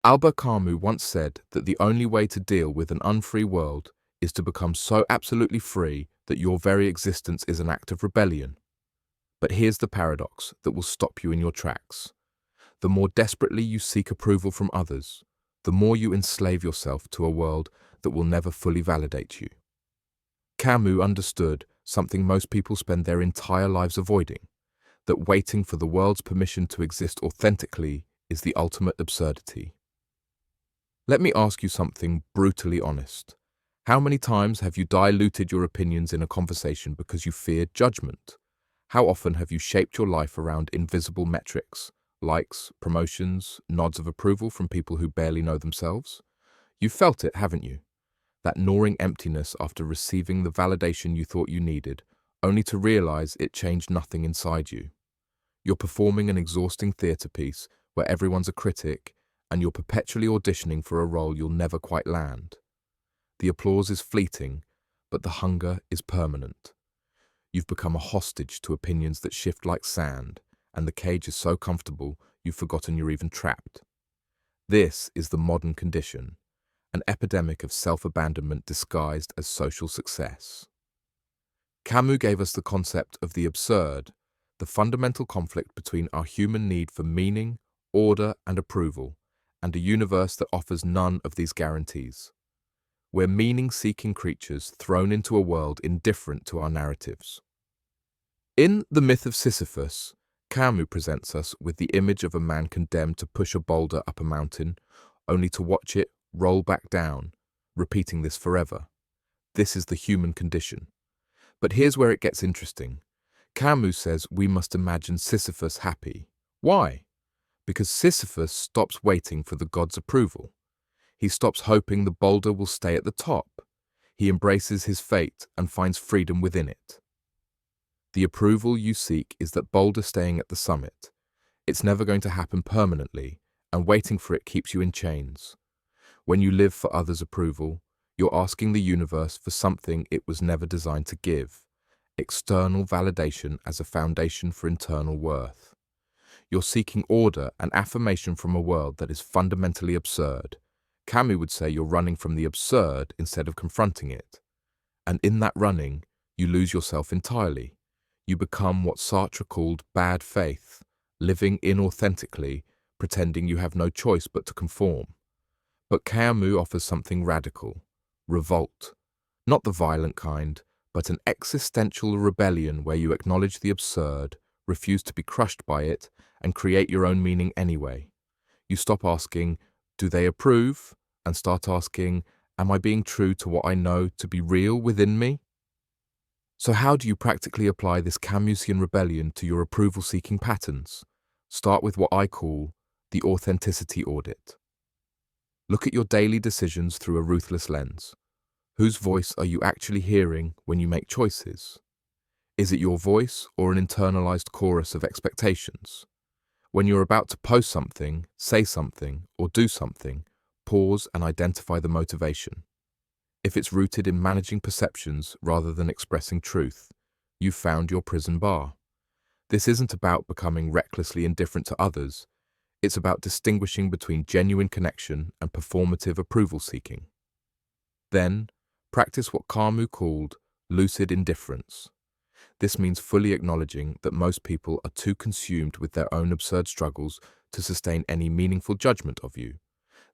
Albert Camus once said that the only way to deal with an unfree world is to become so absolutely free that your very existence is an act of rebellion. But here's the paradox that will stop you in your tracks. The more desperately you seek approval from others, the more you enslave yourself to a world that will never fully validate you. Camus understood something most people spend their entire lives avoiding, that waiting for the world's permission to exist authentically is the ultimate absurdity. Let me ask you something brutally honest. How many times have you diluted your opinions in a conversation because you feared judgment? How often have you shaped your life around invisible metrics, likes, promotions, nods of approval from people who barely know themselves? You've felt it, haven't you? That gnawing emptiness after receiving the validation you thought you needed, only to realize it changed nothing inside you. You're performing an exhausting theatre piece where everyone's a critic and you're perpetually auditioning for a role you'll never quite land. The applause is fleeting, but the hunger is permanent. You've become a hostage to opinions that shift like sand, and the cage is so comfortable you've forgotten you're even trapped. This is the modern condition, an epidemic of self-abandonment disguised as social success. Camus gave us the concept of the absurd, the fundamental conflict between our human need for meaning, order, and approval, and a universe that offers none of these guarantees. We're meaning-seeking creatures thrown into a world indifferent to our narratives. In The Myth of Sisyphus, Camus presents us with the image of a man condemned to push a boulder up a mountain, only to watch it roll back down, repeating this forever. This is the human condition. But here's where it gets interesting. Camus says we must imagine Sisyphus happy. Why? Because Sisyphus stops waiting for the god's approval. He stops hoping the boulder will stay at the top. He embraces his fate and finds freedom within it. The approval you seek is that boulder staying at the summit. It's never going to happen permanently, and waiting for it keeps you in chains. When you live for others' approval, you're asking the universe for something it was never designed to give: external validation as a foundation for internal worth. You're seeking order and affirmation from a world that is fundamentally absurd. Camus would say you're running from the absurd instead of confronting it. And in that running, you lose yourself entirely. You become what Sartre called bad faith, living inauthentically, pretending you have no choice but to conform. But Camus offers something radical: revolt. Not the violent kind, but an existential rebellion where you acknowledge the absurd, refuse to be crushed by it, and create your own meaning anyway. You stop asking, do they approve? And start asking, am I being true to what I know to be real within me? So how do you practically apply this Camusian rebellion to your approval-seeking patterns? Start with what I call the authenticity audit. Look at your daily decisions through a ruthless lens. Whose voice are you actually hearing when you make choices? Is it your voice or an internalized chorus of expectations? When you're about to post something, say something, or do something, pause and identify the motivation. If it's rooted in managing perceptions rather than expressing truth, you've found your prison bar. This isn't about becoming recklessly indifferent to others. It's about distinguishing between genuine connection and performative approval seeking. Then, practice what Camus called lucid indifference. This means fully acknowledging that most people are too consumed with their own absurd struggles to sustain any meaningful judgment of you.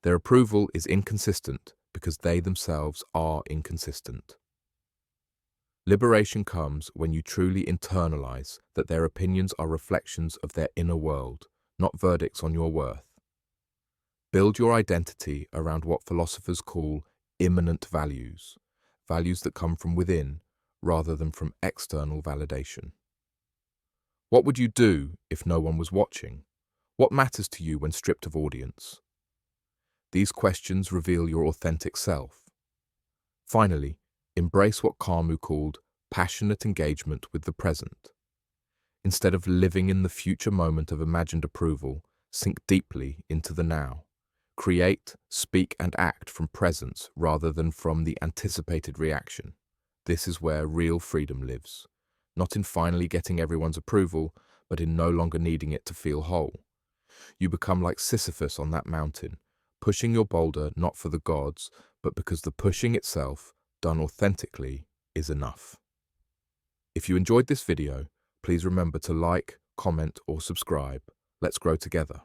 Their approval is inconsistent because they themselves are inconsistent. Liberation comes when you truly internalize that their opinions are reflections of their inner world, not verdicts on your worth. Build your identity around what philosophers call immanent values, values that come from within rather than from external validation. What would you do if no one was watching? What matters to you when stripped of audience? These questions reveal your authentic self. Finally, embrace what Camus called passionate engagement with the present. Instead of living in the future moment of imagined approval, sink deeply into the now. Create, speak, and act from presence rather than from the anticipated reaction. This is where real freedom lives, not in finally getting everyone's approval, but in no longer needing it to feel whole. You become like Sisyphus on that mountain, pushing your boulder not for the gods, but because the pushing itself, done authentically, is enough. If you enjoyed this video, please remember to like, comment, or subscribe. Let's grow together.